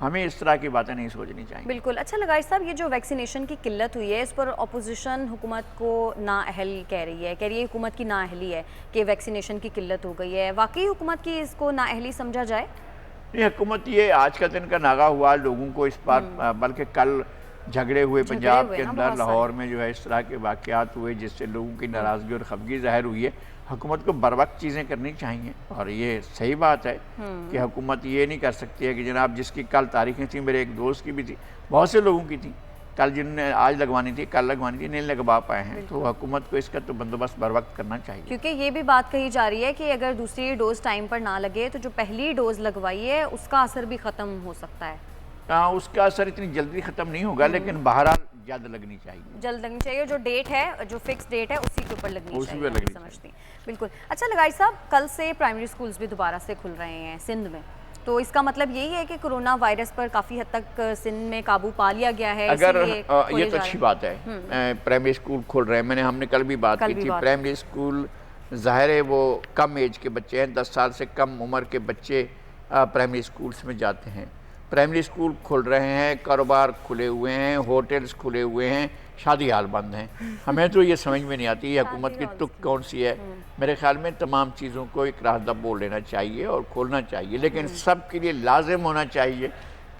ہمیں اس طرح کی باتیں نہیں سوچنی چاہیے. بالکل. اچھا لگائی صاحب، یہ جو ویکسینیشن کی قلت ہوئی ہے اس پر اپوزیشن حکومت کو نااہل کہہ رہی ہے حکومت کی نااہلی ہے کہ ویکسینیشن کی قلت ہو گئی ہے. واقعی حکومت کی اس کو نااہلی سمجھا جائے؟ یہ حکومت یہ آج کا دن کا ناغہ ہوا لوگوں کو اس بات، بلکہ کل جھگڑے ہوئے پنجاب کے اندر لاہور میں جو ہے اس طرح کے واقعات ہوئے جس سے لوگوں کی ناراضگی اور خفگی ظاہر ہوئی ہے. حکومت کو بر وقت چیزیں کرنی چاہیے اور یہ صحیح بات ہے کہ حکومت یہ نہیں کر سکتی ہے کہ جناب جس کی کل تاریخیں تھیں، میرے ایک دوست کی بھی تھی، بہت سے لوگوں کی تھیں، کل جن نے آج لگوانی تھی کل لگوانی تھی، نہیں لگوا پائے ہیں. تو حکومت کو اس کا تو بندوبست بر وقت کرنا چاہیے. کیونکہ یہ بھی بات کہی جا رہی ہے کہ اگر دوسری ڈوز ٹائم پر نہ لگے تو جو پہلی ڈوز لگوائی ہے اس کا اثر بھی ختم ہو سکتا ہے. اس کا اثر اتنی جلدی ختم نہیں ہوگا، لیکن بہرحال جلد لگنی چاہیے. جلد لگنی چاہیے، جو ڈیٹ ہے، جو فکس ڈیٹ ہے اسی کے اوپر لگنی چاہیے. سمجھتی ہیں بالکل. اچھا لگائی صاحب، کل سے پرائمری سکولز بھی دوبارہ سے کھل رہے ہیں سندھ میں، تو اس کا مطلب یہی ہے کہ کرونا وائرس پر کافی حد تک سندھ میں قابو پا لیا گیا ہے؟ اگر یہ تو اچھی بات ہے پرائمری اسکول کھل رہے ہیں. ہم نے کل بھی بات کی تھی. پرائمری اسکول ظاہر ہے وہ کم ایج کے بچے ہیں، 10 سال سے کم عمر کے بچے پرائمری اسکولز میں جاتے ہیں. پرائمری اسکول کھل رہے ہیں، کاروبار کھلے ہوئے ہیں، ہوٹلز کھلے ہوئے ہیں، شادی ہال بند ہیں. ہمیں تو یہ سمجھ میں نہیں آتی یہ حکومت کی ٹک کون سی ہے. میرے خیال میں تمام چیزوں کو ایک راستہ بول لینا چاہیے اور کھولنا چاہیے، لیکن سب کے لیے لازم ہونا چاہیے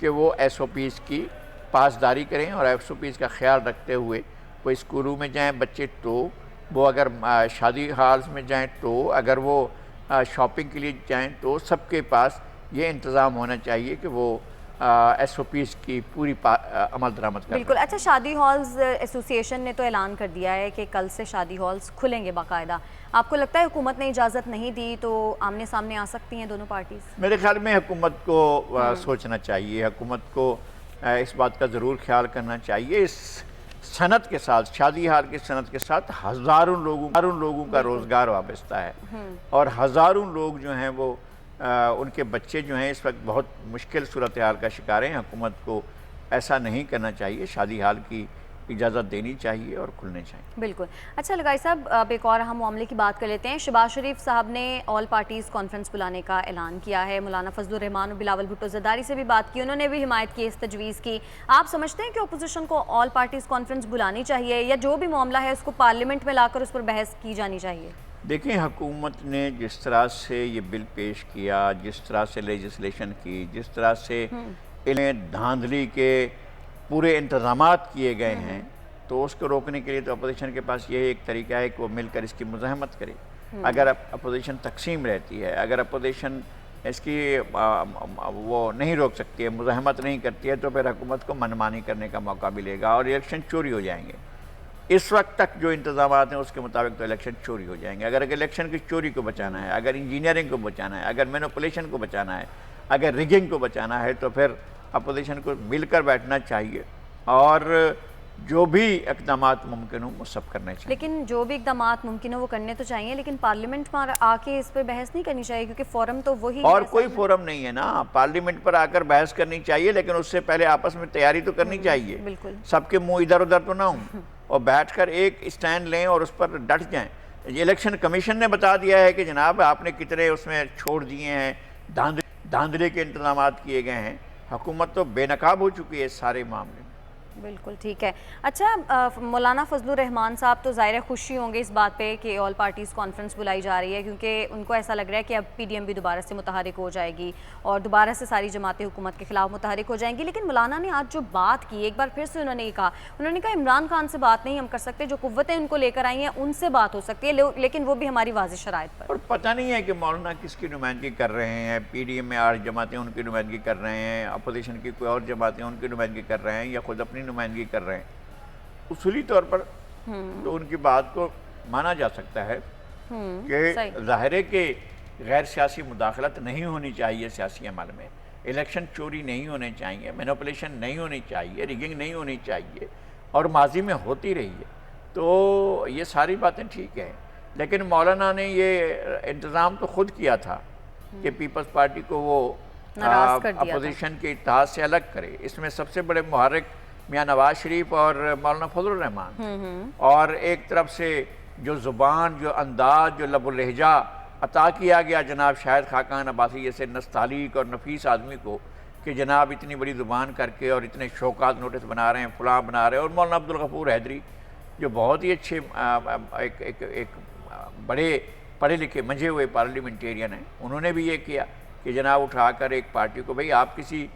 کہ وہ ایس او پیز کی پاسداری کریں اور ایس او پیز کا خیال رکھتے ہوئے وہ اسکولوں میں جائیں بچے تو، وہ اگر شادی ہالز میں جائیں تو، اگر وہ شاپنگ کے لیے جائیں تو، سب کے پاس یہ انتظام ہونا چاہیے کہ وہ ایس او پیز کی پوری عمل درآمد کریں. بالکل. اچھا، شادی ہالز ایسوسی ایشن نے تو اعلان کر دیا ہے کہ کل سے شادی ہالز کھلیں گے باقاعدہ. آپ کو لگتا ہے حکومت نے اجازت نہیں دی تو آمنے سامنے آ سکتی ہیں دونوں پارٹیز؟ میرے خیال میں حکومت کو سوچنا چاہیے، حکومت کو اس بات کا ضرور خیال کرنا چاہیے. اس صنعت کے ساتھ، شادی ہال کی صنعت کے ساتھ ہزاروں لوگوں کا روزگار وابستہ ہے اور ہزاروں لوگ جو ہیں وہ ان کے بچے جو ہیں اس وقت بہت مشکل صورتحال کا شکار ہیں. حکومت کو ایسا نہیں کرنا چاہیے، شادی ہال کی اجازت دینی چاہیے اور کھلنے چاہیے. بالکل. اچھا لگائی صاحب، اب ایک اور اہم معاملے کی بات کر لیتے ہیں. شہباز شریف صاحب نے آل پارٹیز کانفرنس بلانے کا اعلان کیا ہے. مولانا فضل الرحمان اور بلاول بھٹو زرداری سے بھی بات کی، انہوں نے بھی حمایت کی اس تجویز کی. آپ سمجھتے ہیں کہ اپوزیشن کو آل پارٹیز کانفرنس بلانی چاہیے یا جو بھی معاملہ ہے اس کو پارلیمنٹ میں لا کر اس پر بحث کی جانی چاہیے؟ دیکھیں، حکومت نے جس طرح سے یہ بل پیش کیا، جس طرح سے لیجسلیشن کی، جس طرح سے انہیں دھاندلی کے پورے انتظامات کیے گئے ہیں، تو اس کو روکنے کے لیے تو اپوزیشن کے پاس یہ ایک طریقہ ہے کہ وہ مل کر اس کی مزاحمت کرے. اگر اپوزیشن تقسیم رہتی ہے، اگر اپوزیشن اس کی وہ نہیں روک سکتی ہے، مزاحمت نہیں کرتی ہے، تو پھر حکومت کو منمانی کرنے کا موقع ملے گا اور الیکشن چوری ہو جائیں گے. اس وقت تک جو انتظامات ہیں اس کے مطابق تو الیکشن چوری ہو جائیں گے. اگر الیکشن کی چوری کو بچانا ہے، اگر انجینئرنگ کو بچانا ہے، اگر مینوپولیشن کو بچانا ہے، اگر ریگنگ کو بچانا ہے، تو پھر اپوزیشن کو مل کر بیٹھنا چاہیے اور جو بھی اقدامات ممکن ہوں وہ سب کرنے چاہیے. لیکن جو بھی اقدامات ممکن ہو وہ کرنے تو چاہیے، لیکن پارلیمنٹ میں آ کے اس پہ بحث نہیں کرنی چاہیے کیونکہ فورم تو وہی اور کوئی فورم نہیں ہے نا. پارلیمنٹ پر آ کر بحث کرنی چاہیے، لیکن اس سے پہلے آپس میں تیاری تو کرنی چاہیے. بالکل. سب کے منہ ادھر ادھر تو نہ ہوں اور بیٹھ کر ایک اسٹینڈ لیں اور اس پر ڈٹ جائیں. الیکشن کمیشن نے بتا دیا ہے کہ جناب آپ نے کتنے اس میں چھوڑ دیے ہیں، دھاندلی کے انتظامات کیے گئے ہیں. حکومت تو بے نقاب ہو چکی ہے اس سارے معاملے میں. بالکل ٹھیک ہے. اچھا، مولانا فضل الرحمان صاحب تو ظاہر خوشی ہوں گے اس بات پہ کہ آل پارٹیز کانفرنس بلائی جا رہی ہے، کیونکہ ان کو ایسا لگ رہا ہے کہ اب پی ڈی ایم بھی دوبارہ سے متحرک ہو جائے گی اور دوبارہ سے ساری جماعتیں حکومت کے خلاف متحرک ہو جائیں گی. لیکن مولانا نے آج جو بات کی، ایک بار پھر سے انہوں نے کہا عمران خان سے بات نہیں ہم کر سکتے، جو قوتیں ان کو لے کر آئی ہیں ان سے بات ہو سکتی ہے، لیکن وہ بھی ہماری واضح شرائط پر. اور پتہ نہیں ہے کہ مولانا کس کی نمائندگی کر رہے ہیں. پی ڈی ایم میں 8 جماعتیں ان کی نمائندگی کر رہے ہیں، اپوزیشن کی کوئی اور جماعتیں ان کی نمائندگی کر رہے ہیں یا خود اپنی نمائندگی کر رہے ہیں. اصولی طور پر تو ان کی بات کو مانا جا سکتا ہے کہ ظاہر ہے کہ غیر سیاسی مداخلت نہیں ہونی چاہیے سیاسی عمل میں، الیکشن چوری نہیں ہونے چاہیے، مینوپولیشن نہیں ہونی چاہیے، ریگنگ نہیں ہونی چاہیے اور ماضی میں ہوتی رہی ہے. تو یہ ساری باتیں ٹھیک ہیں، لیکن مولانا نے یہ انتظام تو خود کیا تھا کہ پیپلز پارٹی کو وہ اپوزیشن کے اتحاد سے الگ کرے. اس میں سب سے بڑے محرک میاں نواز شریف اور مولانا فضل الرحمان، اور ایک طرف سے جو زبان، جو انداز، جو لب و لہجہ عطا کیا گیا جناب شاہد خاقان عباسی جیسے نستعلیق اور نفیس آدمی کو کہ جناب اتنی بڑی زبان کر کے اور اتنے شوکات نوٹس بنا رہے ہیں، فلاں بنا رہے ہیں. اور مولانا عبدالغفور حیدری جو بہت ہی اچھے ایک بڑے پڑھے لکھے منجھے ہوئے پارلیمنٹیرین ہیں، انہوں نے بھی یہ کیا کہ جناب اٹھا کر ایک پارٹی کو بھئی آپ کسی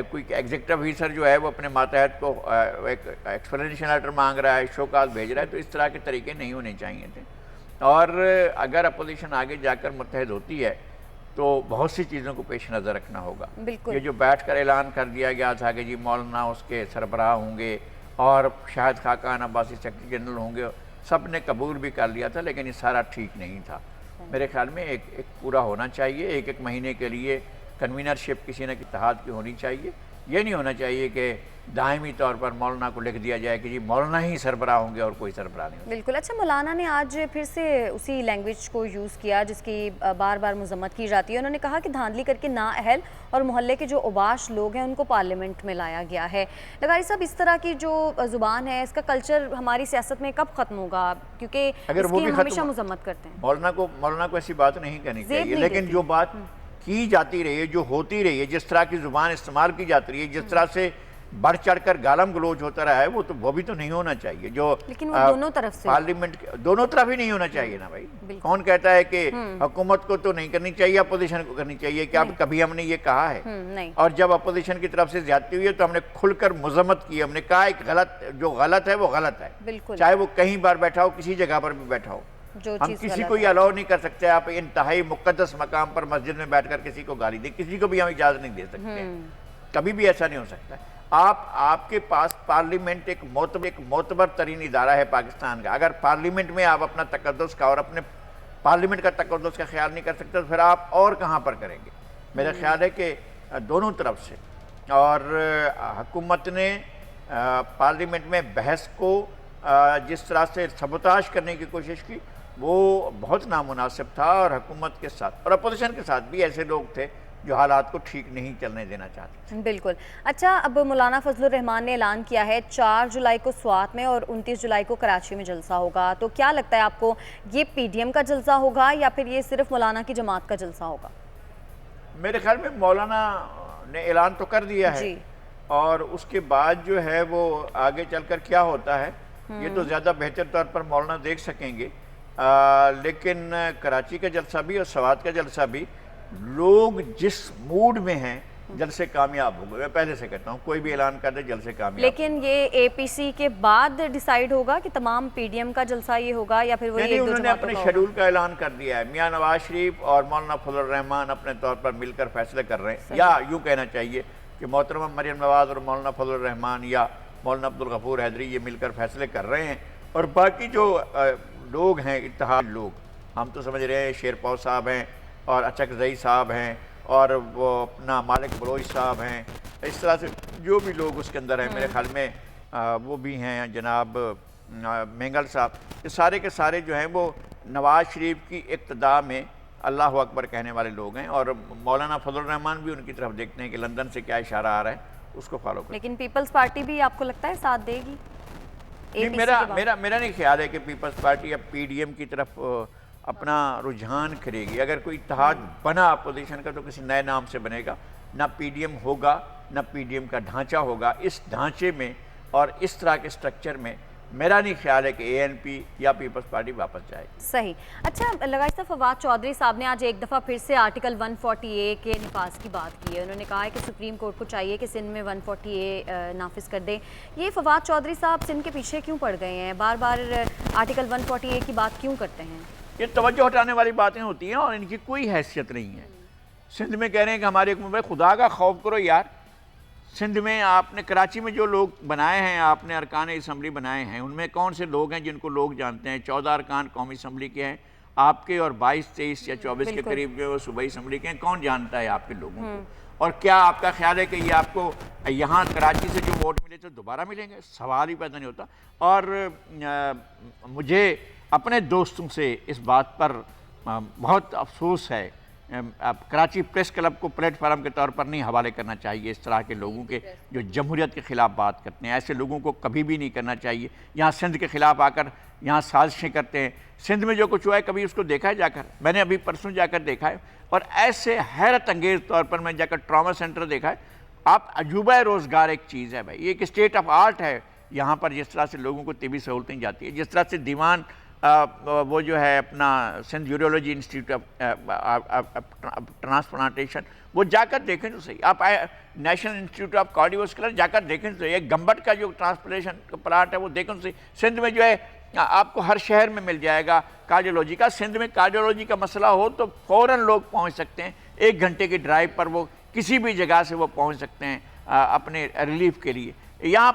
کوئی ایگزیکٹو آفیسر جو ہے وہ اپنے ماتحت کو ایک ایکسپلینیشن لیٹر مانگ رہا ہے، شوکات بھیج رہا ہے، تو اس طرح کے طریقے نہیں ہونے چاہیے تھے. اور اگر اپوزیشن آگے جا کر متحد ہوتی ہے تو بہت سی چیزوں کو پیش نظر رکھنا ہوگا. یہ جو بیٹھ کر اعلان کر دیا گیا تھا کہ جی مولانا اس کے سربراہ ہوں گے اور شاہد خاقان عباسی سیکرٹری جنرل ہوں گے، سب نے قبول بھی کر لیا تھا، لیکن یہ سارا ٹھیک نہیں تھا. میرے خیال میں ایک پورا ہونا چاہیے، ایک مہینے کے لیے کنوینرشپ کسی نہ اتحاد کی ہونی چاہیے. یہ نہیں ہونا چاہیے کہ دائمی طور پر مولانا کو لکھ دیا جائے کہ جی مولانا ہی سربراہ ہوں گے اور کوئی سربراہ نہیں. بالکل. اچھا، مولانا نے آج پھر سے اسی لینگویج کو یوز کیا جس کی بار بار مذمت کی جاتی ہے. انہوں نے کہا کہ دھاندلی کر کے نااہل اور محلے کے جو اوباش لوگ ہیں ان کو پارلیمنٹ میں لایا گیا ہے. لغاری صاحب، اس طرح کی جو زبان ہے، اس کا کلچر ہماری سیاست میں کب ختم ہوگا؟ کیونکہ اس کی ہم ہمیشہ مذمت کرتے ہیں. مولانا کو ایسی بات نہیں کرنی چاہیے، لیکن جو بات کی جاتی رہی ہے، جو ہوتی رہی ہے، جس طرح کی زبان استعمال کی جاتی رہی ہے، جس طرح سے بڑھ چڑھ کر گالم گلوچ ہوتا رہا ہے، وہ بھی تو نہیں ہونا چاہیے. جو لیکن وہ دونوں طرف سے پارلیمنٹ دونوں طرف ہی نہیں ہونا چاہیے نا بھائی. کون کہتا ہے کہ حکومت کو تو نہیں کرنی چاہیے، اپوزیشن کو کرنی چاہیے؟ کیا کبھی ہم نے یہ کہا ہے؟ اور جب اپوزیشن کی طرف سے زیادتی ہوئی ہے تو ہم نے کھل کر مذمت کی. ہم نے کہا ایک جو غلط ہے وہ غلط ہے، چاہے وہ کہیں بار بیٹھا ہو، کسی جگہ پر بھی بیٹھا ہو. ہم کسی کو یہ الاؤ نہیں کر سکتے آپ انتہائی مقدس مقام پر مسجد میں بیٹھ کر کسی کو گالی دیں. کسی کو بھی ہم اجازت نہیں دے سکتے، کبھی بھی ایسا نہیں ہو سکتا. آپ کے پاس پارلیمنٹ ایک معتبر ترین ادارہ ہے پاکستان کا. اگر پارلیمنٹ میں آپ اپنا تقدس کا اور اپنے پارلیمنٹ کا تقدس کا خیال نہیں کر سکتے تو پھر آپ اور کہاں پر کریں گے؟ میرا خیال ہے کہ دونوں طرف سے، اور حکومت نے پارلیمنٹ میں بحث کو جس طرح سے سبوتاژ کرنے کی کوشش کی وہ بہت نامناسب تھا. اور حکومت کے ساتھ اور اپوزیشن کے ساتھ بھی ایسے لوگ تھے جو حالات کو ٹھیک نہیں چلنے دینا چاہتے. بالکل. اچھا، اب مولانا فضل الرحمان نے اعلان کیا ہے 4 جولائی کو سوات میں اور 29 جولائی کو کراچی میں جلسہ ہوگا. تو کیا لگتا ہے آپ کو، یہ پی ڈی ایم کا جلسہ ہوگا یا پھر یہ صرف مولانا کی جماعت کا جلسہ ہوگا؟ میرے خیال میں مولانا نے اعلان تو کر دیا ہے، اور اس کے بعد جو ہے وہ آگے چل کر کیا ہوتا ہے یہ تو زیادہ بہتر طور پر مولانا دیکھ سکیں گے. لیکن کراچی کا جلسہ بھی اور سوات کا جلسہ بھی، لوگ جس موڈ میں ہیں جلسے کامیاب ہو گئے. میں پہلے سے کہتا ہوں کوئی بھی اعلان کر دے جلسے کامیاب. لیکن یہ اے پی سی کے بعد ڈیسائیڈ ہوگا کہ تمام پی ڈی ایم کا جلسہ یہ ہوگا یا پھر نہیں، انہوں نے اپنے شیڈول کا اعلان کر دیا ہے. میاں نواز شریف اور مولانا فضل الرحمان اپنے طور پر مل کر فیصلے کر رہے ہیں، یا یوں کہنا چاہیے کہ محترمہ مریم نواز اور مولانا فضل الرحمان یا مولانا عبدالغفور حیدری یہ مل کر فیصلے کر رہے ہیں. اور باقی جو لوگ ہیں اتحاد لوگ، ہم تو سمجھ رہے ہیں شیرپاؤ صاحب ہیں اور اچک زئی صاحب ہیں اور وہ اپنا مالک بلوچ صاحب ہیں، اس طرح سے جو بھی لوگ اس کے اندر ہیں، میرے خیال میں وہ بھی ہیں جناب مینگل صاحب. یہ سارے کے سارے جو ہیں وہ نواز شریف کی اقتداء میں اللہ اکبر کہنے والے لوگ ہیں. اور مولانا فضل الرحمان بھی ان کی طرف دیکھتے ہیں کہ لندن سے کیا اشارہ آ رہا ہے، اس کو فالو کریں. لیکن پیپلز پارٹی بھی آپ کو لگتا ہے ساتھ دے گی؟ میرا نہیں خیال ہے کہ پیپلز پارٹی اب پی ڈی ایم کی طرف اپنا رجحان کرے گی. اگر کوئی اتحاد بنا اپوزیشن کا تو کسی نئے نام سے بنے گا. نہ پی ڈی ایم ہوگا، نہ پی ڈی ایم کا ڈھانچہ ہوگا. اس ڈھانچے میں اور اس طرح کے سٹرکچر میں میرا نہیں خیال ہے کہ اے این پی یا پیپلز پارٹی واپس جائے. صحیح. اچھا لغاری صاحب، فواد چودھری صاحب نے آج ایک دفعہ پھر سے آرٹیکل 140A کے نفاذ کی بات کی ہے. انہوں نے کہا ہے کہ سپریم کورٹ کو چاہیے کہ سندھ میں 140A نافذ کر دے. یہ فواد چودھری صاحب سندھ کے پیچھے کیوں پڑ گئے ہیں؟ بار بار آرٹیکل 140A کی بات کیوں کرتے ہیں؟ یہ توجہ ہٹانے والی باتیں ہوتی ہیں اور ان کی کوئی حیثیت نہیں ہے. سندھ میں کہہ رہے ہیں کہ ہمارے حکومت میں خدا کا خوف کرو یار. سندھ میں آپ نے کراچی میں جو لوگ بنائے ہیں، آپ نے ارکان اسمبلی بنائے ہیں، ان میں کون سے لوگ ہیں جن کو لوگ جانتے ہیں؟ 14 ارکان قومی اسمبلی کے ہیں آپ کے، اور 22 23 یا 24 کے قریب جو صوبائی اسمبلی کے ہیں. کون جانتا ہے آپ کے لوگوں کو؟ اور کیا آپ کا خیال ہے کہ یہ آپ کو یہاں کراچی سے جو ووٹ ملے تو دوبارہ ملیں گے؟ سوال ہی پیدا نہیں ہوتا. اور مجھے اپنے دوستوں سے اس بات پر بہت افسوس ہے. کراچی پریس کلب کو پلیٹ فارم کے طور پر نہیں حوالے کرنا چاہیے اس طرح کے لوگوں کے جو جمہوریت کے خلاف بات کرتے ہیں. ایسے لوگوں کو کبھی بھی نہیں کرنا چاہیے. یہاں سندھ کے خلاف آ کر یہاں سازشیں کرتے ہیں. سندھ میں جو کچھ ہوا ہے کبھی اس کو دیکھا ہے جا کر؟ میں نے ابھی پرسوں جا کر دیکھا ہے، اور ایسے حیرت انگیز طور پر میں جا کر ٹراما سینٹر دیکھا ہے. آپ عجوبہ روزگار ایک چیز ہے بھائی، یہ ایک اسٹیٹ آف آرٹ ہے یہاں پر، جس طرح سے لوگوں کو طبی سہولتیں جاتی ہیں، جس طرح سے دیوان وہ جو ہے اپنا سندھ یوریولوجی انسٹیٹیوٹ آف ٹرانسپلانٹیشن، وہ جا کر دیکھیں تو صحیح، آپ نیشنل انسٹیٹیوٹ آف کارڈیوواسکولر جا کر دیکھیں تو صحیح، ایک گمبٹ کا جو ٹرانسپلانٹیشن پلاٹ ہے وہ دیکھیں تو صحیح، سندھ میں جو ہے آپ کو ہر شہر میں مل جائے گا کارڈیولوجی کا، سندھ میں کارڈیولوجی کا مسئلہ ہو تو فوراً لوگ پہنچ سکتے ہیں، 1 گھنٹے کی ڈرائیو پر وہ کسی بھی جگہ سے وہ پہنچ سکتے ہیں اپنے ریلیف کے لیے۔ یہاں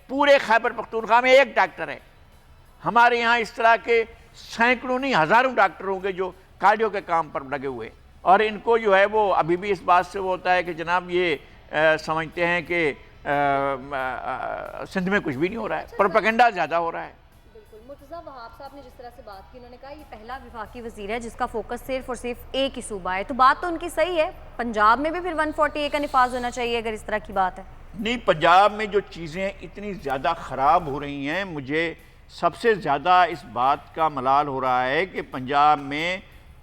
پورے خیبر پختونخوا میں 1 ڈاکٹر ہے، ہمارے یہاں اس طرح کے سینکڑوں نہیں ہزاروں ڈاکٹر ہوں گے جو کارڈیو کے کام پر لگے ہوئے، اور ان کو جو ہے وہ ابھی بھی اس بات سے وہ ہوتا ہے کہ جناب یہ سمجھتے ہیں کہ سندھ میں کچھ بھی نہیں ہو رہا ہے، پروپیگنڈا زیادہ ہو رہا ہے۔ بالکل، مرتضیٰ وہاب صاحب نے جس طرح سے بات کی، انہوں نے کہا یہ پہلا وفاقی وزیر ہے جس کا فوکس صرف اور صرف ایک ہی صوبہ ہے، تو بات تو ان کی صحیح ہے، پنجاب میں بھی پھر 140A کا نفاذ ہونا چاہیے اگر اس طرح کی بات ہے۔ نہیں، پنجاب میں جو چیزیں اتنی زیادہ خراب ہو رہی ہیں، مجھے سب سے زیادہ اس بات کا ملال ہو رہا ہے کہ پنجاب میں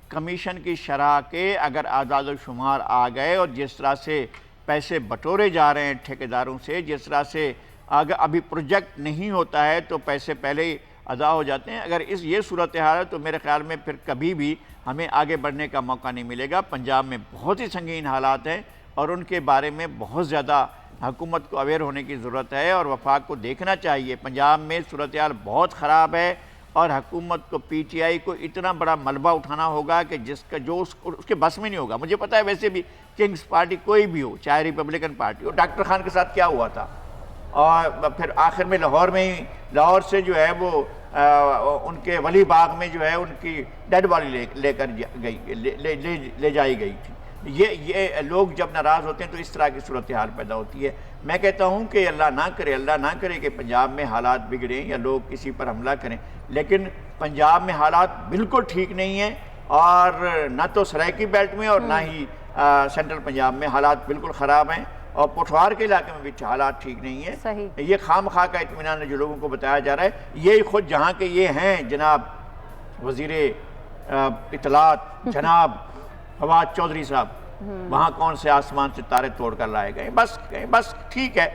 کمیشن کی شرح کے اگر اعداد و شمار آ گئے اور جس طرح سے پیسے بٹورے جا رہے ہیں ٹھیکیداروں سے، جس طرح سے اگر ابھی پروجیکٹ نہیں ہوتا ہے تو پیسے پہلے ہی ادا ہو جاتے ہیں، اگر یہ صورتحال ہے تو میرے خیال میں پھر کبھی بھی ہمیں آگے بڑھنے کا موقع نہیں ملے گا۔ پنجاب میں بہت ہی سنگین حالات ہیں اور ان کے بارے میں بہت زیادہ حکومت کو اویئر ہونے کی ضرورت ہے اور وفاق کو دیکھنا چاہیے۔ پنجاب میں صورتحال بہت خراب ہے اور حکومت کو پی ٹی آئی کو اتنا بڑا ملبہ اٹھانا ہوگا کہ جس کا جو اس کے بس میں نہیں ہوگا۔ مجھے پتہ ہے ویسے بھی کنگز پارٹی کوئی بھی ہو، چاہے ریپبلکن پارٹی ہو، ڈاکٹر خان کے ساتھ کیا ہوا تھا، اور پھر آخر میں لاہور سے جو ہے وہ ان کے ولی باغ میں جو ہے ان کی ڈیڈ باڈی لے جائی گئی تھی۔ یہ لوگ جب ناراض ہوتے ہیں تو اس طرح کی صورتحال پیدا ہوتی ہے۔ میں کہتا ہوں کہ اللہ نہ کرے کہ پنجاب میں حالات بگڑیں یا لوگ کسی پر حملہ کریں، لیکن پنجاب میں حالات بالکل ٹھیک نہیں ہیں، اور نہ تو سرائکی بیلٹ میں اور نہ ہی سینٹرل پنجاب میں حالات بالکل خراب ہیں، اور پٹھوار کے علاقے میں بھی حالات ٹھیک نہیں ہیں۔ یہ خام خواہ کا اطمینان ہے جو لوگوں کو بتایا جا رہا ہے، یہ خود جہاں کے یہ ہیں جناب وزیر اطلاعات جناب فواد چودھری صاحب، وہاں کون سے آسمان سے تارے توڑ کر لائے گئے، بس ٹھیک ہے،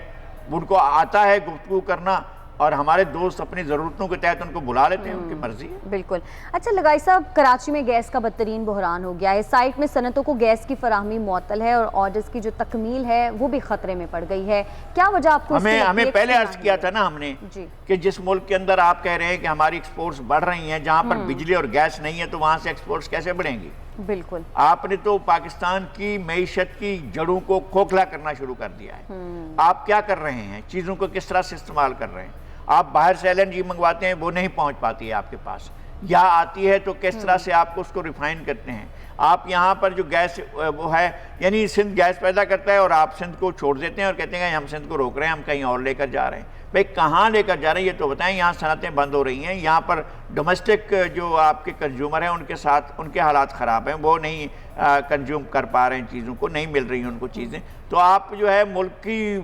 ان کو آتا ہے گفتگو کرنا، اور ہمارے دوست اپنی ضرورتوں کے تحت ان کو بلا لیتے ہیں، ان کی مرضی ہے۔ بالکل۔ اچھا لگائی صاحب، کراچی میں گیس کا بدترین بحران ہو گیا ہے، سائٹ میں صنعتوں کو گیس کی فراہمی معطل ہے اور آرڈرز کی جو تکمیل ہے وہ بھی خطرے میں پڑ گئی ہے، کیا وجہ آپ کو؟ ہمیں پہلے عرض کیا تھا نا ہم نے کہ جس ملک کے اندر آپ کہہ رہے ہیں کہ ہماری ایکسپورٹس بڑھ رہی ہیں، جہاں پر بجلی اور گیس نہیں ہے تو وہاں سے ایکسپورٹس کیسے بڑھیں گی؟ بالکل، آپ نے تو پاکستان کی معیشت کی جڑوں کو کھوکھلا کرنا شروع کر دیا ہے۔ آپ کیا کر رہے ہیں؟ چیزوں کو کس طرح سے استعمال کر رہے ہیں؟ آپ باہر سے LNG منگواتے ہیں، وہ نہیں پہنچ پاتی ہے آپ کے پاس، یا آتی ہے تو کس طرح سے آپ کو اس کو ریفائن کرتے ہیں؟ آپ یہاں پر جو گیس وہ ہے، یعنی سندھ گیس پیدا کرتا ہے اور آپ سندھ کو چھوڑ دیتے ہیں اور کہتے ہیں کہ ہم سندھ کو روک رہے ہیں، ہم کہیں اور لے کر جا رہے ہیں۔ بھئی کہاں لے کر جا رہے ہیں یہ تو بتائیں۔ یہاں صنعتیں بند ہو رہی ہیں، یہاں پر ڈومیسٹک جو آپ کے کنزیومر ہیں ان کے ساتھ ان کے حالات خراب ہیں، وہ نہیں کنزیوم کر پا رہے ہیں، چیزوں کو نہیں مل رہی ہیں ان کو چیزیں، تو آپ جو ہے ملک کی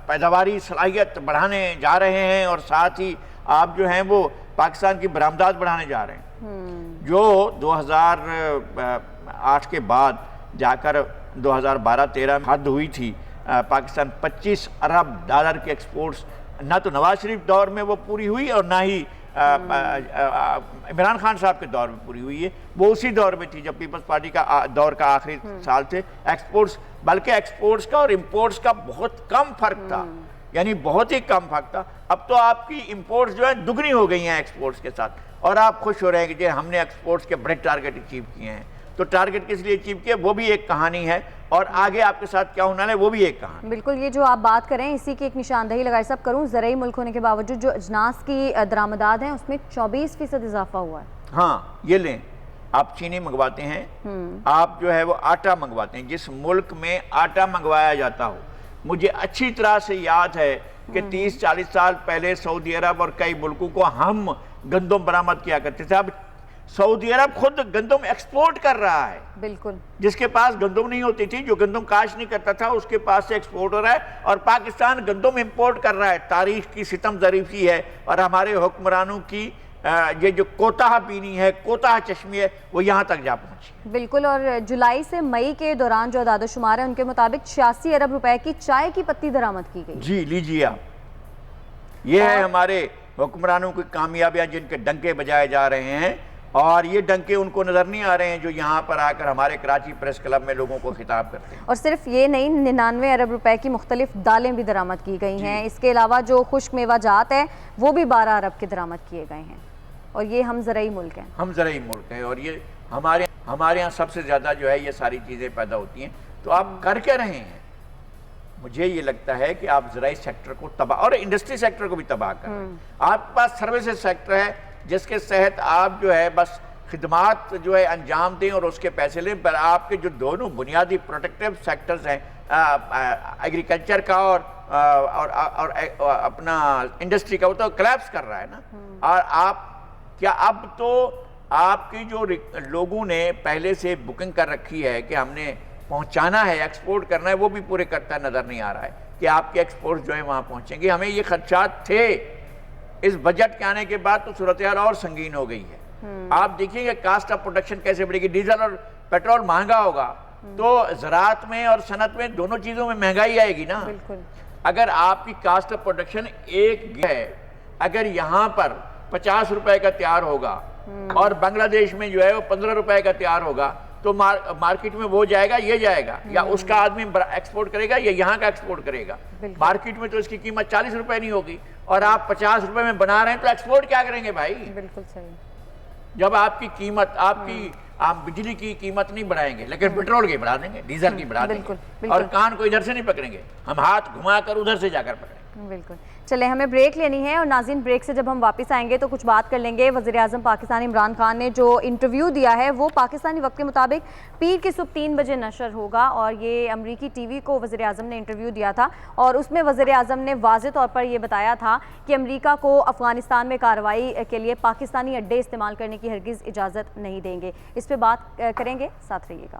پیداواری صلاحیت بڑھانے جا رہے ہیں اور ساتھ ہی آپ جو ہیں وہ پاکستان کی برآمدات بڑھانے جا رہے ہیں، جو 2008 کے بعد جا کر 2012-13 میں حد ہوئی تھی۔ پاکستان 25 ارب ڈالر کے ایکسپورٹس نہ تو نواز شریف دور میں وہ پوری ہوئی اور نہ ہی عمران خان صاحب کے دور میں پوری ہوئی ہے، وہ اسی دور میں تھی جب پیپلز پارٹی کا دور کا آخری سال تھے۔ ایکسپورٹس بلکہ ایکسپورٹس کا اور امپورٹس کا بہت کم فرق تھا، یعنی بہت ہی کم فرق تھا۔ اب تو آپ کی امپورٹس جو ہیں دگنی ہو گئی ہیں ایکسپورٹس کے ساتھ، اور آپ خوش ہو رہے ہیں کہ ہم نے ایکسپورٹس کے بڑے ٹارگٹ اچیو کیے ہیں۔ تو ٹارگٹ کس لیے اچیو کیا وہ بھی ایک کہانی ہے، اور آگے آپ کے ساتھ کیا ہونا ہے وہ بھی ایک کہانی۔ بالکل، یہ جو آپ بات کریں اسی کی ایک نشاندہی لگائی صاحب کروں، زرعی ملک ہونے کے باوجود جو اجناس کی درآمدات ہیں اس میں 24% اضافہ ہوا ہے۔ ہاں، یہ لیں، آپ چینی منگواتے ہیں، آپ جو ہے وہ آٹا منگواتے ہیں، جس ملک میں آٹا منگوایا جاتا ہو، مجھے اچھی طرح سے یاد ہے کہ 30-40 سال پہلے سعودی عرب اور کئی ملکوں کو ہم گندم برآمد کیا کرتے تھے، اب سعودی عرب خود گندم ایکسپورٹ کر رہا ہے۔ بالکل، جس کے پاس گندم نہیں ہوتی تھی، جو گندم کاشت نہیں کرتا تھا، اس کے پاس سے ایکسپورٹ ہو رہا ہے، اور پاکستان گندم امپورٹ کر رہا ہے۔ تاریخ کی ستم ظریفی ہے اور ہمارے حکمرانوں کی یہ جو کوتاہ بینی ہے، کوتاہ چشمی ہے، وہ یہاں تک جا پہنچی۔ بالکل، اور جولائی سے مئی کے دوران جو اعداد و شمار ہے ان کے مطابق 86 ارب روپے کی چائے کی پتی درآمد کی گئی۔ جی لیجیے آپ، یہ ہے ہمارے حکمرانوں کی کامیابیاں جن کے ڈنکے بجائے جا رہے ہیں، اور یہ ڈنکے ان کو نظر نہیں آ رہے ہیں جو یہاں پر آ کر ہمارے کراچی پریس کلب میں لوگوں کو خطاب کرتے ہیں۔ اور صرف یہ نہیں، 99 ارب روپے کی مختلف دالیں بھی درآمد کی گئی ہیں۔ اس کے علاوہ جو خشک میوہ جات ہے وہ بھی 12 ارب کے درآمد کیے گئے ہیں، اور یہ ہم زرعی ملک ہیں۔ ہم زرعی ملک ہیں، اور یہ ہمارے یہاں سب سے زیادہ جو ہے یہ ساری چیزیں پیدا ہوتی ہیں۔ تو آپ کر کے رہے ہیں، مجھے یہ لگتا ہے کہ آپ زرعی سیکٹر کو تباہ، اور انڈسٹری سیکٹر کو بھی تباہ کر رہے ہیں۔ آپ کے پاس سروسز سیکٹر ہے جس کے تحت آپ جو ہے بس خدمات جو ہے انجام دیں اور اس کے پیسے لیں، پر آپ کے جو دونوں بنیادی پروٹیکٹیو سیکٹرز ہیں، ایگریکلچر کا اور اپنا انڈسٹری کا، وہ تو کلیپس کر رہا ہے نا۔ اور آپ کیا اب تو آپ کی جو لوگوں نے پہلے سے بکنگ کر رکھی ہے کہ ہم نے پہنچانا ہے، ایکسپورٹ کرنا ہے، وہ بھی پورے کرتا نظر نہیں آ رہا ہے کہ آپ کے ایکسپورٹ جو ہے وہاں پہنچیں گے۔ ہمیں یہ خدشات تھے، اس بجٹ کے آنے کے بعد تو صورتحال اور سنگین ہو گئی ہے۔ آپ دیکھیں گے کاسٹ آف پروڈکشن کیسے بڑھے گی، ڈیزل اور پیٹرول مہنگا ہوگا تو زراعت میں اور صنعت میں دونوں چیزوں میں مہنگائی آئے گی نا۔ اگر آپ کی کاسٹ آف پروڈکشن ایک ہے، اگر یہاں پر 50 روپے کا تیار ہوگا اور بنگلہ دیش میں جو ہے وہ 15 روپے کا تیار ہوگا، تو مارکیٹ میں وہ جائے گا، یہ جائے گا، یا اس کا آدمی ایکسپورٹ کرے گا یا یہاں کا ایکسپورٹ کرے گا۔ مارکیٹ میں تو اس کی قیمت 40 روپے نہیں ہوگی، اور آپ 50 روپے میں بنا رہے ہیں تو ایکسپورٹ کیا کریں گے بھائی؟ بالکل صحیح۔ جب آپ کی قیمت، آپ بجلی کی قیمت نہیں بڑھائیں گے لیکن پیٹرول کی بڑھا دیں گے، ڈیزل کی بڑھا دیں گے، اور کان کو ادھر سے نہیں پکڑیں گے، ہم ہاتھ گھما کر ادھر سے جا کر پکڑیں گے۔ بالکل، چلیں ہمیں بریک لینی ہے، اور ناظرین بریک سے جب ہم واپس آئیں گے تو کچھ بات کر لیں گے۔ وزیراعظم پاکستان عمران خان نے جو انٹرویو دیا ہے وہ پاکستانی وقت کے مطابق پیر کی صبح 3 بجے نشر ہوگا، اور یہ امریکی ٹی وی کو وزیراعظم نے انٹرویو دیا تھا، اور اس میں وزیراعظم نے واضح طور پر یہ بتایا تھا کہ امریکہ کو افغانستان میں کارروائی کے لیے پاکستانی اڈے استعمال کرنے کی ہرگز اجازت نہیں دیں گے۔ اس پہ بات کریں گے، ساتھ رہیے گا۔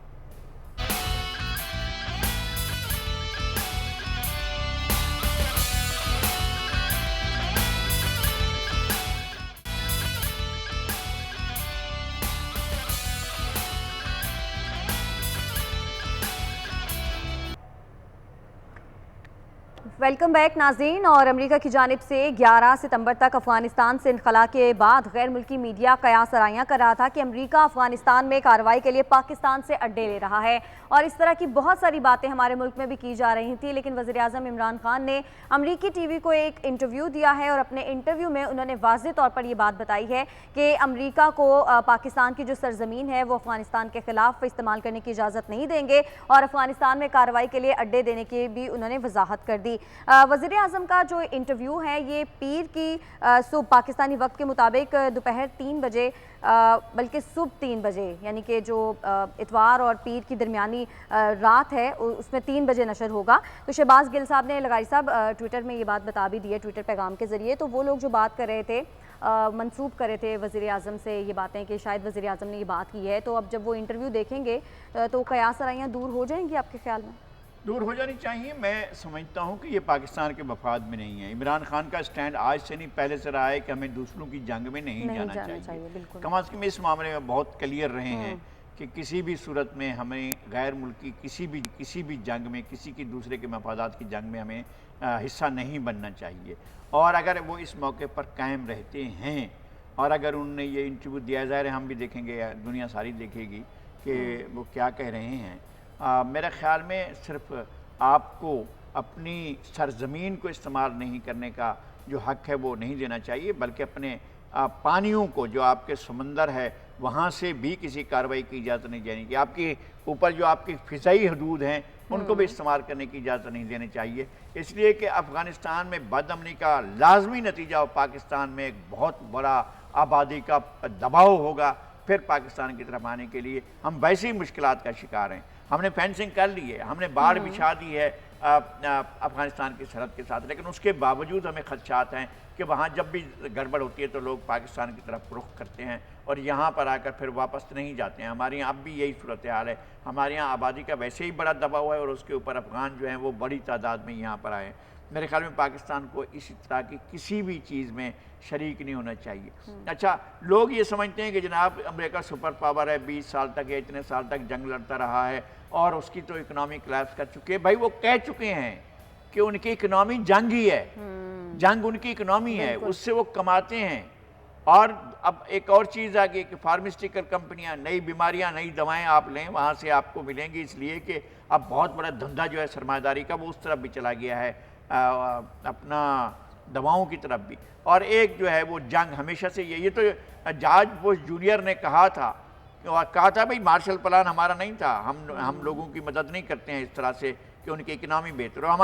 ویلکم بیک ناظرین، اور امریکہ کی جانب سے 11 ستمبر تک افغانستان سے انخلا کے بعد غیر ملکی میڈیا قیاس آرائیاں کر رہا تھا کہ امریکہ افغانستان میں کارروائی کے لیے پاکستان سے اڈے لے رہا ہے، اور اس طرح کی بہت ساری باتیں ہمارے ملک میں بھی کی جا رہی تھیں، لیکن وزیراعظم عمران خان نے امریکی ٹی وی کو ایک انٹرویو دیا ہے، اور اپنے انٹرویو میں انہوں نے واضح طور پر یہ بات بتائی ہے کہ امریکہ کو پاکستان کی جو سرزمین ہے وہ افغانستان کے خلاف استعمال کرنے کی اجازت نہیں دیں گے، اور افغانستان میں کارروائی کے لیے اڈے دینے کی بھی انہوں نے وضاحت کر دی۔ وزیر اعظم کا جو انٹرویو ہے یہ پیر کی صبح پاکستانی وقت کے مطابق دوپہر 3 بجے بلکہ صبح 3 بجے، یعنی کہ جو اتوار اور پیر کی درمیانی رات ہے اس میں 3 بجے نشر ہوگا۔ تو شہباز گل صاحب نے، لغاری صاحب، ٹویٹر میں یہ بات بتا بھی دی ہے، ٹویٹر پیغام کے ذریعے، تو وہ لوگ جو بات کر رہے تھے، منسوب کر رہے تھے وزیر اعظم سے یہ باتیں کہ شاید وزیر اعظم نے یہ بات کی ہے، تو اب جب وہ انٹرویو دیکھیں گے تو قیاس آرائیاں دور ہو جائیں گی آپ کے خیال میں؟ دور ہو جانی چاہیے۔ میں سمجھتا ہوں کہ یہ پاکستان کے مفاد میں نہیں ہے۔ عمران خان کا سٹینڈ آج سے نہیں، پہلے سے رہا ہے کہ ہمیں دوسروں کی جنگ میں نہیں جانا چاہیے۔ کم از کم اس معاملے میں بہت کلیئر رہے ہیں کہ کسی بھی صورت میں ہمیں غیر ملکی کسی بھی جنگ میں، کسی کی دوسرے کے مفادات کی جنگ میں ہمیں حصہ نہیں بننا چاہیے۔ اور اگر وہ اس موقع پر قائم رہتے ہیں، اور اگر انہوں نے یہ انٹرویو دیا، ظاہر ہے ہم بھی دیکھیں گے، دنیا ساری دیکھے گی کہ وہ کیا کہہ رہے ہیں۔ میرے خیال میں صرف آپ کو اپنی سرزمین کو استعمال نہیں کرنے کا جو حق ہے وہ نہیں دینا چاہیے، بلکہ اپنے پانیوں کو، جو آپ کے سمندر ہے وہاں سے بھی کسی کارروائی کی اجازت نہیں دینی چاہیے۔ آپ کی اوپر جو آپ کی فضائی حدود ہیں ان کو بھی استعمال کرنے کی اجازت نہیں دینی چاہیے، اس لیے کہ افغانستان میں بد امنی کا لازمی نتیجہ پاکستان میں ایک بہت بڑا آبادی کا دباؤ ہوگا۔ پھر پاکستان کی طرف آنے کے لیے ہم ویسے ہی مشکلات کا شکار ہیں۔ ہم نے فینسنگ کر لی ہے، ہم نے باڑ بچھا دی ہے افغانستان کی سرحد کے ساتھ، لیکن اس کے باوجود ہمیں خدشات ہیں کہ وہاں جب بھی گڑبڑ ہوتی ہے تو لوگ پاکستان کی طرف رخ کرتے ہیں اور یہاں پر آ کر پھر واپس نہیں جاتے ہیں۔ ہمارے یہاں اب بھی یہی صورتحال ہے، ہمارے یہاں آبادی کا ویسے ہی بڑا دباؤ ہے، اور اس کے اوپر افغان جو ہیں وہ بڑی تعداد میں یہاں پر آئے ہیں۔ میرے خیال میں پاکستان کو اسی طرح کی کسی بھی چیز میں شریک نہیں ہونا چاہیے۔ اچھا، لوگ یہ سمجھتے ہیں کہ جناب امریکہ سپر پاور ہے، 20 سال تک یا اتنے سال تک جنگ لڑتا رہا ہے اور اس کی تو اکنامی کلیپس کر چکے ہیں۔ بھائی وہ کہہ چکے ہیں کہ ان کی اکنامی جنگ ہی ہے، جنگ ان کی اکنامی ہے، اس سے وہ کماتے ہیں۔ اور اب ایک اور چیز آ گئی کہ فارماسٹیکل کمپنیاں، نئی بیماریاں، نئی دوائیں آپ لیں وہاں سے آپ کو ملیں گی، اس لیے کہ اب بہت بڑا دھندہ جو ہے سرمایہ داری کا وہ اس طرف بھی چلا گیا ہے، اپنا دواؤں کی طرف بھی۔ اور ایک جو ہے وہ جنگ ہمیشہ سے یہ تو جارج بش جونیئر نے کہا تھا بھئی مارشل پلان ہمارا نہیں تھا، ہم لوگوں کی مدد نہیں کرتے ہیں اس طرح سے کہ ان کی اکنامی بہتر ہو،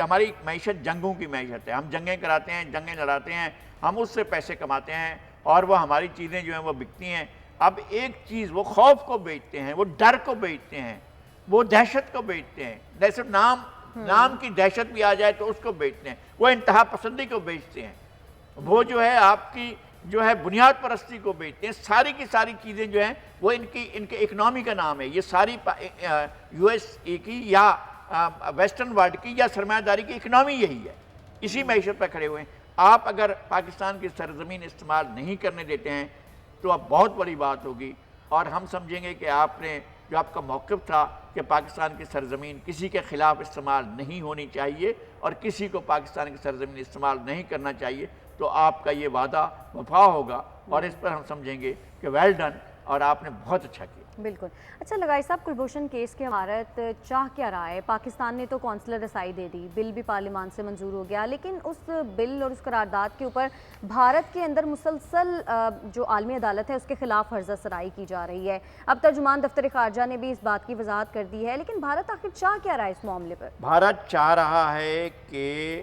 ہماری معیشت جنگوں کی معیشت ہے، ہم جنگیں کراتے ہیں، جنگیں لڑاتے ہیں، ہم اس سے پیسے کماتے ہیں اور وہ ہماری چیزیں جو ہیں وہ بکتی ہیں۔ اب ایک چیز، وہ خوف کو بیچتے ہیں، وہ ڈر کو بیچتے ہیں، وہ دہشت کو بیچتے ہیں، دہشت نام کی دہشت بھی آ جائے تو اس کو بیچتے ہیں، وہ انتہا پسندی کو بیچتے ہیں، وہ جو ہے آپ کی جو ہے بنیاد پرستی کو بیچتے ہیں۔ ساری کی ساری چیزیں جو ہیں وہ ان کے اکنامی کا نام ہے، یہ ساری یو ایس اے کی یا ویسٹرن ورلڈ کی یا سرمایہ داری کی اکنامی یہی ہے، اسی معیشت پہ کھڑے ہوئے ہیں۔ آپ اگر پاکستان کی سرزمین استعمال نہیں کرنے دیتے ہیں تو اب بہت بڑی بات ہوگی، اور ہم سمجھیں گے کہ آپ نے جو آپ کا موقف تھا کہ پاکستان کی سرزمین کسی کے خلاف استعمال نہیں ہونی چاہیے اور کسی کو پاکستان کی سرزمین استعمال نہیں کرنا چاہیے، تو آپ کا یہ وعدہ وفا ہوگا اور اس پر ہم سمجھیں گے کہ ویل ڈن اور آپ نے بہت اچھا کیا۔ بالکل۔ اچھا لگائی صاحب، کلبھوشن کیس کی بھارت چاہ کیا رہا ہے؟ پاکستان نے تو کونسلر رسائی دے دی، بل بھی پارلیمان سے منظور ہو گیا، لیکن اس بل اور اس قرارداد کے اوپر بھارت کے اندر مسلسل جو عالمی عدالت ہے اس کے خلاف حرزہ سرائی کی جا رہی ہے۔ اب ترجمان دفتر خارجہ نے بھی اس بات کی وضاحت کر دی ہے، لیکن بھارت آخر چاہ کیا رہا ہے اس معاملے پر؟ بھارت چاہ رہا ہے کہ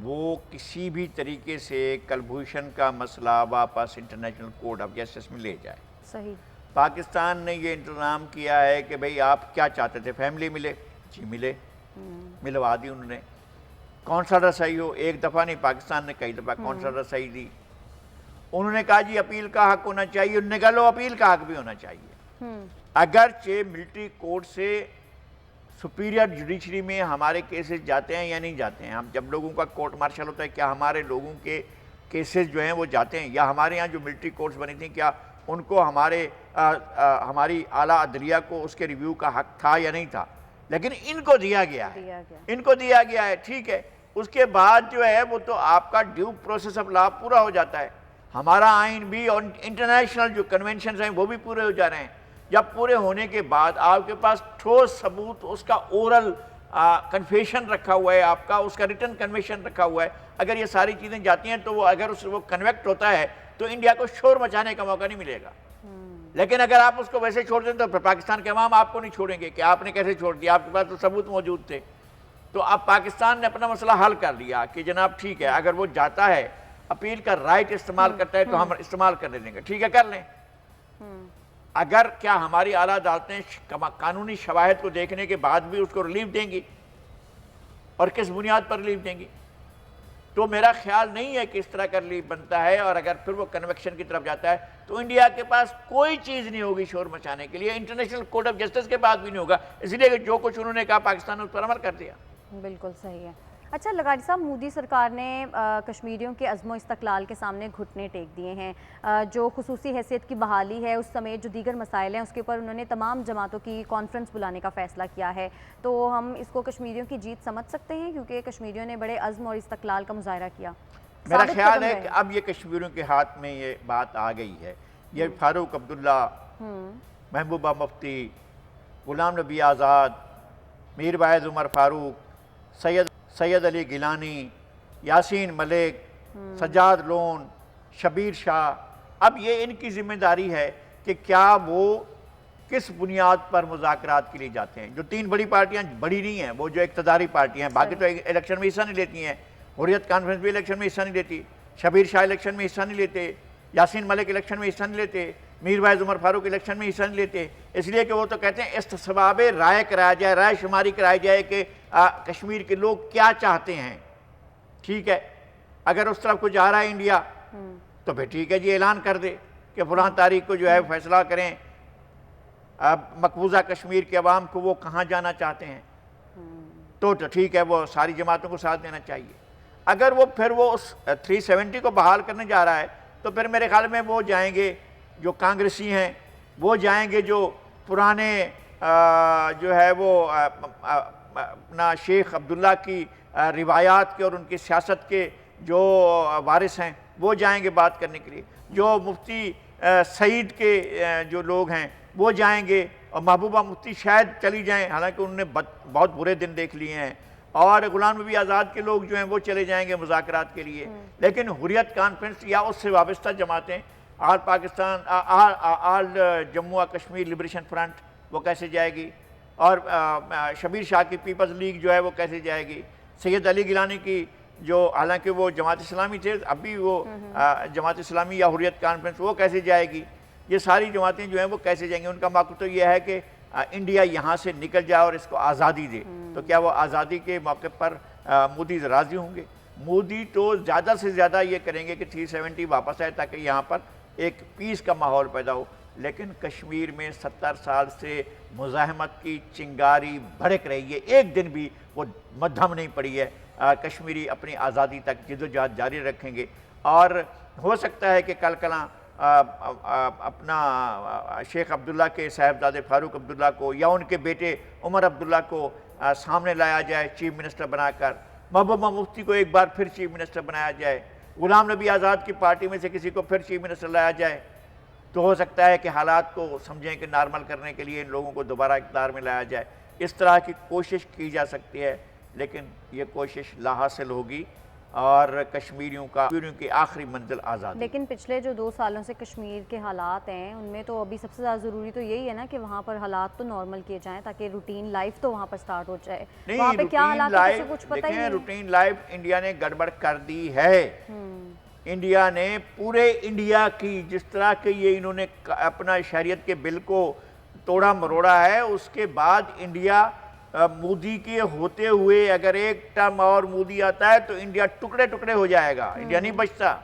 وہ کسی بھی طریقے سے کلبھوشن کا مسئلہ واپس انٹرنیشنل کورٹ آف جسٹس میں لے جائے۔ صحیح۔ پاکستان نے یہ انتظام کیا ہے کہ بھئی آپ کیا چاہتے تھے، فیملی ملے؟ جی ملے، ملوا دی انہوں نے۔ کون سا رسائی ہو؟ ایک دفعہ نہیں، پاکستان نے کئی دفعہ کون سا رسائی دی۔ انہوں نے کہا جی اپیل کا حق ہونا چاہیے، انہوں نے کہا لو اپیل کا حق بھی ہونا چاہیے۔ اگرچہ ملٹری کورٹ سے سپیریئر جوڈیشری میں ہمارے کیسز جاتے ہیں یا نہیں جاتے ہیں، ہم جب لوگوں کا کورٹ مارشل ہوتا ہے کیا ہمارے لوگوں کے کیسز جو ہیں وہ جاتے ہیں، یا ہمارے یہاں جو ملٹری کورٹس بنی تھیں کیا ان کو ہماری اعلیٰ عدلیہ کو اس کے ریویو کا حق تھا یا نہیں تھا؟ لیکن ان کو دیا گیا ہے، ان کو دیا گیا ہے، ٹھیک ہے۔ اس کے بعد جو ہے وہ تو آپ کا ڈیو پروسیس آف لا پورا ہو جاتا ہے، ہمارا آئین بھی اور انٹرنیشنل جو کنونشنز ہیں وہ بھی پورے ہو جا رہے ہیں۔ جب پورے ہونے کے بعد آپ کے پاس ٹھوس ثبوت، اس کا اورل کنفیشن رکھا ہوا ہے، آپ کا اس کا ریٹن کنفیشن رکھا ہوا ہے، اگر یہ ساری چیزیں جاتی ہیں تو وہ اگر وہ کنویکٹ ہوتا ہے تو انڈیا کو شور مچانے کا موقع نہیں ملے گا۔ لیکن اگر آپ اس کو ویسے چھوڑ دیں تو پھر پاکستان کے عوام آپ کو نہیں چھوڑیں گے کہ آپ نے کیسے چھوڑ دیا، آپ کے پاس تو ثبوت موجود تھے۔ تو اب پاکستان نے اپنا مسئلہ حل کر لیا کہ جناب ٹھیک ہے، اگر وہ جاتا ہے اپیل کا رائٹ استعمال کرتا ہے تو ہم استعمال کر دیں گے، ٹھیک ہے کر لیں۔ اگر کیا ہماری اعلیٰ عدالتیں قانونی شواہد کو دیکھنے کے بعد بھی اس کو ریلیف دیں گی، اور کس بنیاد پر ریلیف دیں گی؟ تو میرا خیال نہیں ہے کہ اس طرح کا ریلیف بنتا ہے، اور اگر پھر وہ کنویکشن کی طرف جاتا ہے تو انڈیا کے پاس کوئی چیز نہیں ہوگی شور مچانے کے لیے، انٹرنیشنل کورٹ آف جسٹس کے پاس بھی نہیں ہوگا، اس لیے کہ جو کچھ انہوں نے کہا پاکستان نے اس پر عمل کر دیا۔ بالکل صحیح ہے۔ اچھا لگاڑی صاحب، مودی سرکار نے کشمیریوں کے عزم و استقلال کے سامنے گھٹنے ٹیک دیے ہیں، جو خصوصی حیثیت کی بحالی ہے اس سمیت جو دیگر مسائل ہیں اس کے اوپر انہوں نے تمام جماعتوں کی کانفرنس بلانے کا فیصلہ کیا ہے، تو ہم اس کو کشمیریوں کی جیت سمجھ سکتے ہیں کیونکہ کشمیریوں نے بڑے عزم اور استقلال کا مظاہرہ کیا؟ میرا خیال ہے کہ اب یہ کشمیریوں کے ہاتھ میں یہ بات آ گئی ہے، یہ فاروق عبداللہ، محبوبہ مفتی، غلام نبی آزاد، میر واعظ عمر فاروق، سید علی گیلانی، یاسین ملک، سجاد لون، شبیر شاہ، اب یہ ان کی ذمہ داری ہے کہ کیا وہ کس بنیاد پر مذاکرات کے لیے جاتے ہیں۔ جو تین بڑی پارٹیاں بڑی نہیں ہیں، وہ جو اقتداری پارٹیاں ہیں، باقی تو الیکشن میں حصہ نہیں لیتی ہیں، حریت کانفرنس بھی الیکشن میں حصہ نہیں لیتی، شبیر شاہ الیکشن میں حصہ نہیں لیتے، یاسین ملک الیکشن میں حصہ نہیں لیتے، میر واعظ عمر فاروق الیکشن میں حصہ نہیں لیتے، اس لیے کہ وہ تو کہتے ہیں استصواب رائے کرایا جائے، رائے شماری کرائی جائے کہ کشمیر کے لوگ کیا چاہتے ہیں۔ ٹھیک ہے، اگر اس طرف کو جا رہا ہے انڈیا تو پھر ٹھیک ہے جی، اعلان کر دے کہ فلاں تاریخ کو جو ہے فیصلہ کریں اب مقبوضہ کشمیر کے عوام کو وہ کہاں جانا چاہتے ہیں۔ تو ٹھیک ہے، وہ ساری جماعتوں کو ساتھ دینا چاہیے۔ اگر وہ پھر وہ اس 370 کو بحال کرنے جا رہا ہے تو پھر میرے خیال میں وہ جائیں گے جو کانگریسی ہیں، وہ جائیں گے جو پرانے جو ہے وہ اپنا شیخ عبداللہ کی روایات کے اور ان کی سیاست کے جو وارث ہیں، وہ جائیں گے بات کرنے کے لیے۔ جو مفتی سعید کے جو لوگ ہیں وہ جائیں گے، اور محبوبہ مفتی شاید چلی جائیں، حالانکہ انہوں نے بہت برے دن دیکھ لیے ہیں، اور غلام نبی آزاد کے لوگ جو ہیں وہ چلے جائیں گے مذاکرات کے لیے۔ لیکن حریت کانفرنس یا اس سے وابستہ جماعتیں، آل پاکستان، آل جموں و کشمیر لبریشن فرنٹ، وہ کیسے جائے گی؟ اور شبیر شاہ کی پیپلز لیگ جو ہے وہ کیسے جائے گی؟ سید علی گیلانی کی جو حالانکہ وہ جماعت اسلامی تھے، اب بھی وہ جماعت اسلامی یا حریت کانفرنس، وہ کیسے جائے گی؟ یہ ساری جماعتیں جو ہیں وہ کیسے جائیں گی؟ ان کا موقف تو یہ ہے کہ انڈیا یہاں سے نکل جائے اور اس کو آزادی دے۔ تو کیا وہ آزادی کے موقع پر مودی راضی ہوں گے؟ مودی تو زیادہ سے زیادہ یہ کریں گے کہ 370 واپس آئے تاکہ یہاں پر ایک پیس کا ماحول پیدا ہو۔ لیکن کشمیر میں 70 سال سے مزاحمت کی چنگاری بھڑک رہی ہے، ایک دن بھی وہ مدھم نہیں پڑی ہے۔ کشمیری اپنی آزادی تک جدوجہد جاری رکھیں گے، اور ہو سکتا ہے کہ کل کلاں اپنا شیخ عبداللہ کے صاحبزادے فاروق عبداللہ کو یا ان کے بیٹے عمر عبداللہ کو سامنے لایا جائے چیف منسٹر بنا کر، محبوبہ مفتی کو ایک بار پھر چیف منسٹر بنایا جائے، غلام نبی آزاد کی پارٹی میں سے کسی کو پھر چیف منسٹر لایا جائے، تو ہو سکتا ہے کہ حالات کو سمجھیں کہ نارمل کرنے کے لیے ان لوگوں کو دوبارہ اقتدار میں لایا جائے۔ اس طرح کی کوشش کی جا سکتی ہے، لیکن یہ کوشش لا حاصل ہوگی، اور کشمیریوں کی آخری منزل آزادی۔ لیکن پچھلے جو 2 سالوں سے کشمیر کے حالات ہیں، ان میں تو ابھی سب سے زیادہ ضروری تو یہی ہے نا کہ وہاں پر حالات تو نارمل کیے جائیں تاکہ روٹین لائف تو وہاں پر سٹارٹ ہو جائے۔ وہاں پہ کیا حالات ہے کسی کچھ پتہ ہی نہیں۔ روٹین لائف انڈیا نے گڑبڑ کر دی ہے۔ انڈیا نے پورے انڈیا کی، جس طرح کہ یہ انہوں نے اپنا شہریت کے بل کو توڑا مروڑا ہے، اس کے بعد انڈیا مودی کے ہوتے ہوئے اگر ایک ٹرم اور مودی آتا ہے تو انڈیا ٹکڑے ٹکڑے ہو جائے گا، انڈیا نہیں بچتا۔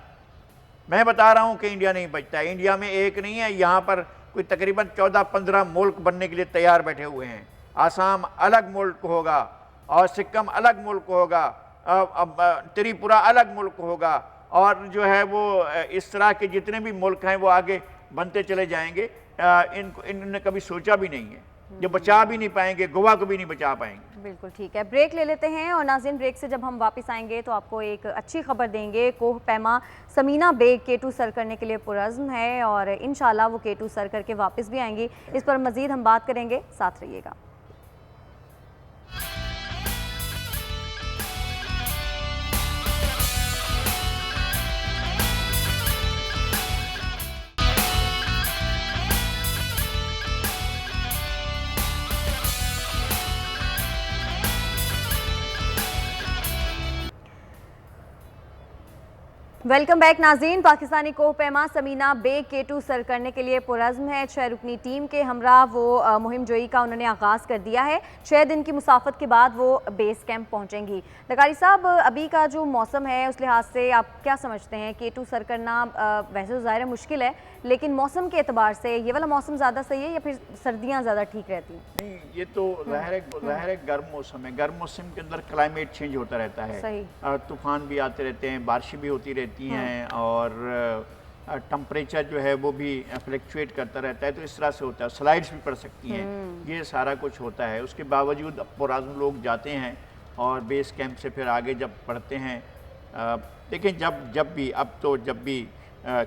میں بتا رہا ہوں کہ انڈیا نہیں بچتا، انڈیا میں ایک نہیں ہے، یہاں پر کوئی تقریباً 14-15 ملک بننے کے لیے تیار بیٹھے ہوئے ہیں۔ آسام الگ ملک ہوگا، اور سکم الگ ملک ہوگا، تریپورہ الگ ملک ہوگا، اور جو ہے وہ اس طرح کے جتنے بھی ملک ہیں وہ آگے بنتے چلے جائیں گے۔ انہوں نے کبھی سوچا بھی نہیں ہے، جو بچا بھی نہیں پائیں گے، گوا کو بھی نہیں بچا پائیں گے۔ بالکل ٹھیک ہے، بریک لے لیتے ہیں، اور ناظرین بریک سے جب ہم واپس آئیں گے تو آپ کو ایک اچھی خبر دیں گے۔ کوہ پیما سمینہ بیگ K2 سر کرنے کے لیے پرعزم ہے، اور انشاءاللہ وہ K2 سر کر کے واپس بھی آئیں گی۔ اس پر مزید ہم بات کریں گے، ساتھ رہیے گا۔ ویلکم بیک ناظرین۔ پاکستانی کوہ پیما سمینہ بیگ K2 سر کرنے کے لیے پرعزم ہے۔ 6 رکنی ٹیم کے ہمراہ وہ مہم جوئی کا انہوں نے آغاز کر دیا ہے۔ 6 دن کی مسافت کے بعد وہ بیس کیمپ پہنچیں گی۔ لغاری صاحب، ابھی کا جو موسم ہے اس لحاظ سے آپ کیا سمجھتے ہیں؟ K2 سر کرنا ویسے تو ظاہر مشکل ہے، لیکن موسم کے اعتبار سے یہ والا موسم زیادہ صحیح ہے یا پھر سردیاں زیادہ ٹھیک رہتی ہیں؟ نہیں، یہ تو ظاہر ہے گرم موسم ہے۔ گرم موسم کے اندر کلائمیٹ چینج ہوتا رہتا ہے، طوفان بھی آتے رہتے ہیں، بارشیں بھی ہوتی رہتی ہیں، اور ٹمپریچر جو ہے وہ بھی فلیکچویٹ کرتا رہتا ہے، تو اس طرح سے ہوتا ہے، سلائڈز بھی پڑ سکتی ہیں، یہ سارا کچھ ہوتا ہے۔ اس کے باوجود پرعزم لوگ جاتے ہیں، اور بیس کیمپ سے پھر آگے جب پڑھتے ہیں، دیکھیں جب بھی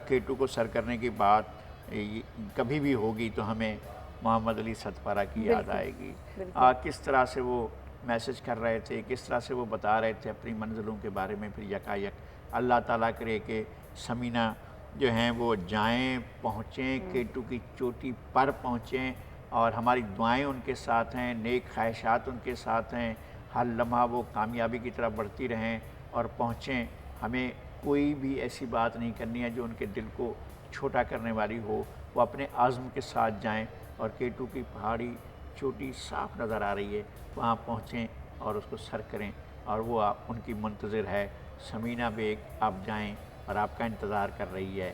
K2 کو سر کرنے کی بات کبھی بھی ہوگی تو ہمیں محمد علی صدپارہ کی یاد آئے گی۔ کس طرح سے وہ میسج کر رہے تھے، کس طرح سے وہ بتا رہے تھے اپنی منزلوں کے بارے میں، پھر یکایک اللہ تعالیٰ کرے کہ سمینہ جو ہیں وہ جائیں، پہنچیں، K2 کی چوٹی پر پہنچیں، اور ہماری دعائیں ان کے ساتھ ہیں، نیک خواہشات ان کے ساتھ ہیں، ہر لمحہ وہ کامیابی کی طرف بڑھتی رہیں اور پہنچیں۔ ہمیں کوئی بھی ایسی بات نہیں کرنی ہے جو ان کے دل کو چھوٹا کرنے والی ہو، وہ اپنے عزم کے ساتھ جائیں، اور K2 کی پہاڑی چوٹی صاف نظر آ رہی ہے، وہاں پہنچیں اور اس کو سر کریں، اور وہ ان کی منتظر ہے۔ سمینہ بیگ آپ جائیں، اور آپ کا انتظار کر رہی ہے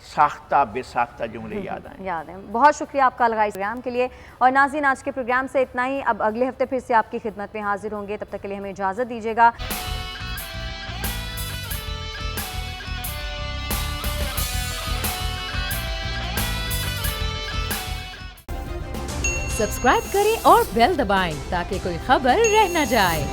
ساختہ بے ساختہ جملے یاد آئیں. یاد ہے. بہت شکریہ آپ کا لگائی پروگرام کے لیے. اور ناظرین آج کے پروگرام سے اتنا ہی. اب اگلے ہفتے پھر سے آپ کی خدمت میں حاضر ہوں گے. تب تک کے لیے ہمیں اجازت دیجیے گا. سبسکرائب کریں اور بیل دبائیں تاکہ کوئی خبر رہ نہ جائے.